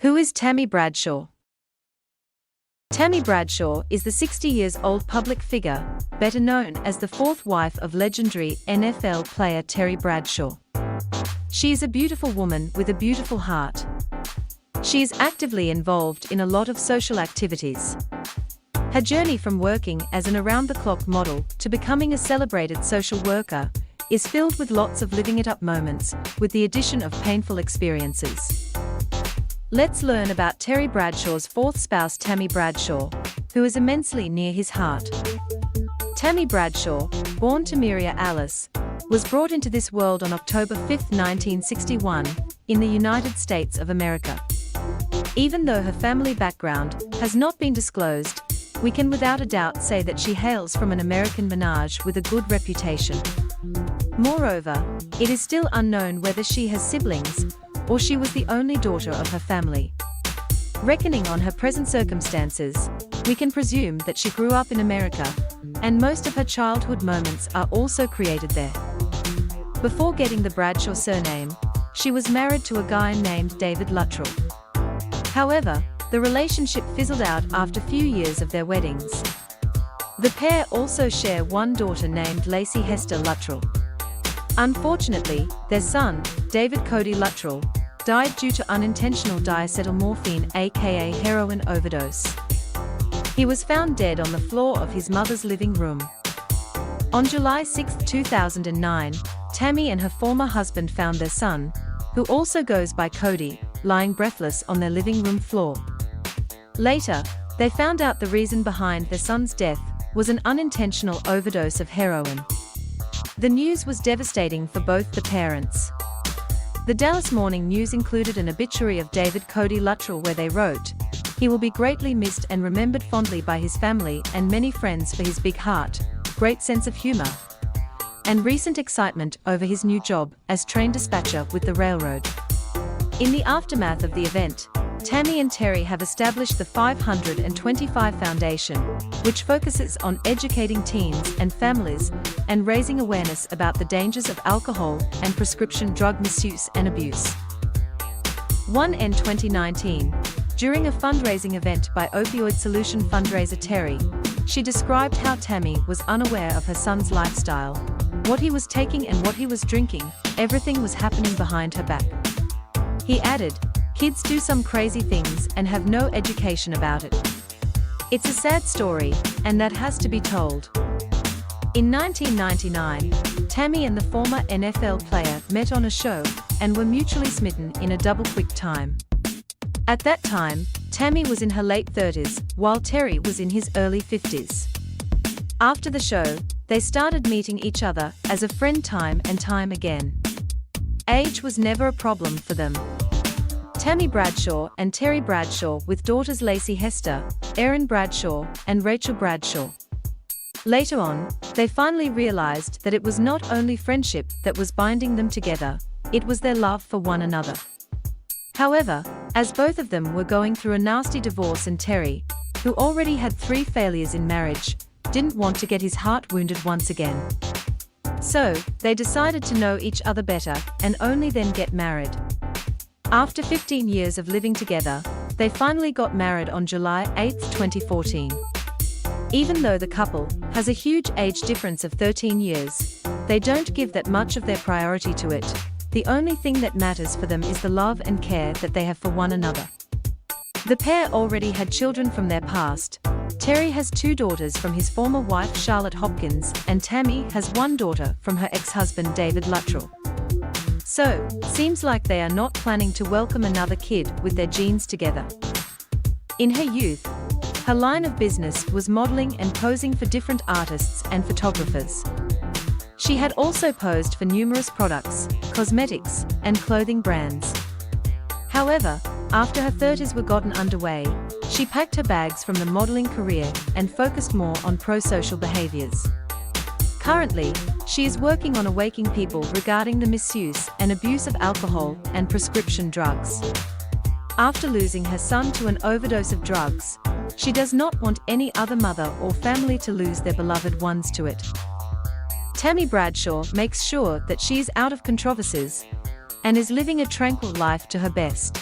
Who is Tammy Bradshaw? Tammy Bradshaw is the 60-year-old public figure, better known as the fourth wife of legendary NFL player Terry Bradshaw. She is a beautiful woman with a beautiful heart. She is actively involved in a lot of social activities. Her journey from working as an around-the-clock model to becoming a celebrated social worker is filled with lots of living-it-up moments, with the addition of painful experiences. Let's learn about Terry Bradshaw's fourth spouse Tammy Bradshaw, who is immensely near his heart. Tammy Bradshaw, born Tamiria Alice, was brought into this world on October 5, 1961, in the United States of America. Even though her family background has not been disclosed, we can without a doubt say that she hails from an American menage with a good reputation. Moreover, it is still unknown whether she has siblings, or she was the only daughter of her family. Reckoning on her present circumstances, we can presume that she grew up in America, and most of her childhood moments are also created there. Before getting the Bradshaw surname, she was married to a guy named David Luttrell. However, the relationship fizzled out after a few years of their weddings. The pair also share one daughter named Lacey Hester Luttrell. Unfortunately, their son, David Cody Luttrell, died due to unintentional diacetylmorphine aka heroin overdose. He was found dead on the floor of his mother's living room. On July 6, 2009, Tammy and her former husband found their son, who also goes by Cody, lying breathless on their living room floor. Later, they found out the reason behind their son's death was an unintentional overdose of heroin. The news was devastating for both the parents. The Dallas Morning News included an obituary of David Cody Luttrell where they wrote, "He will be greatly missed and remembered fondly by his family and many friends for his big heart, great sense of humor, and recent excitement over his new job as train dispatcher with the railroad." In the aftermath of the event, Tammy and Terry have established the 525 Foundation, which focuses on educating teens and families and raising awareness about the dangers of alcohol and prescription drug misuse and abuse. In 2019, during a fundraising event by opioid solution fundraiser Terry, she described how Tammy was unaware of her son's lifestyle, what he was taking and what he was drinking. Everything was happening behind her back. He added, "Kids do some crazy things and have no education about it. It's a sad story, and that has to be told." In 1999, Tammy and the former NFL player met on a show and were mutually smitten in a double-quick time. At that time, Tammy was in her late 30s, while Terry was in his early 50s. After the show, they started meeting each other as a friend time and time again. Age was never a problem for them. Tammy Bradshaw and Terry Bradshaw with daughters Lacey Hester, Erin Bradshaw, and Rachel Bradshaw. Later on, they finally realized that it was not only friendship that was binding them together, it was their love for one another. However, as both of them were going through a nasty divorce and Terry, who already had 3 failures in marriage, didn't want to get his heart wounded once again. So, they decided to know each other better and only then get married. After 15 years of living together, they finally got married on July 8, 2014. Even though the couple has a huge age difference of 13 years, they don't give that much of their priority to it. The only thing that matters for them is the love and care that they have for one another. The pair already had children from their past. Terry has 2 daughters from his former wife Charlotte Hopkins, and Tammy has 1 daughter from her ex-husband David Luttrell. So, seems like they are not planning to welcome another kid with their genes together. In her youth, her line of business was modeling and posing for different artists and photographers. She had also posed for numerous products, cosmetics, and clothing brands. However, after her 30s were gotten underway, she packed her bags from the modeling career and focused more on pro-social behaviors. Currently, she is working on awakening people regarding the misuse and abuse of alcohol and prescription drugs. After losing her son to an overdose of drugs, she does not want any other mother or family to lose their beloved ones to it. Tammy Bradshaw makes sure that she is out of controversies and is living a tranquil life to her best.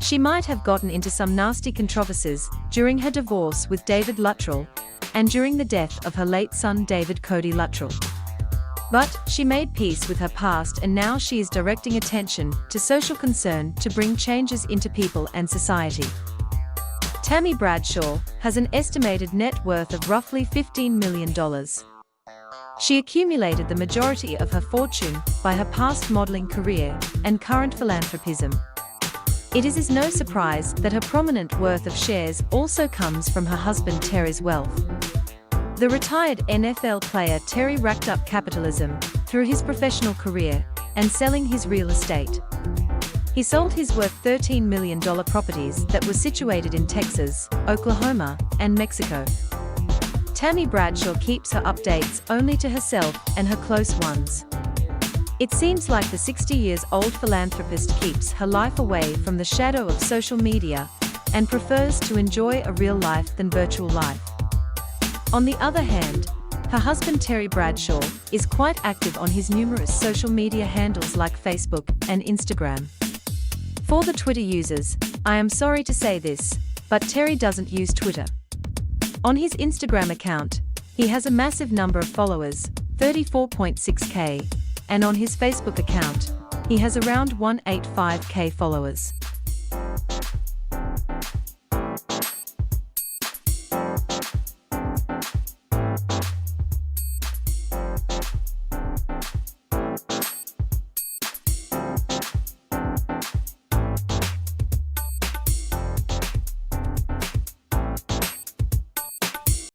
She might have gotten into some nasty controversies during her divorce with David Luttrell and during the death of her late son David Cody Luttrell. But she made peace with her past, and now she is directing attention to social concern to bring changes into people and society. Tammy Bradshaw has an estimated net worth of roughly $15 million. She accumulated the majority of her fortune by her past modeling career and current philanthropism. It is no surprise that her prominent worth of shares also comes from her husband Terry's wealth. The retired NFL player Terry racked up capitalism through his professional career and selling his real estate. He sold his worth $13 million properties that were situated in Texas, Oklahoma, and Mexico. Tammy Bradshaw keeps her updates only to herself and her close ones. It seems like the 60-year-old philanthropist keeps her life away from the shadow of social media and prefers to enjoy a real life than virtual life. On the other hand, her husband Terry Bradshaw is quite active on his numerous social media handles like Facebook and Instagram. For the Twitter users, I am sorry to say this, but Terry doesn't use Twitter. On his Instagram account, he has a massive number of followers, 34.6K, and on his Facebook account, he has around 185K followers.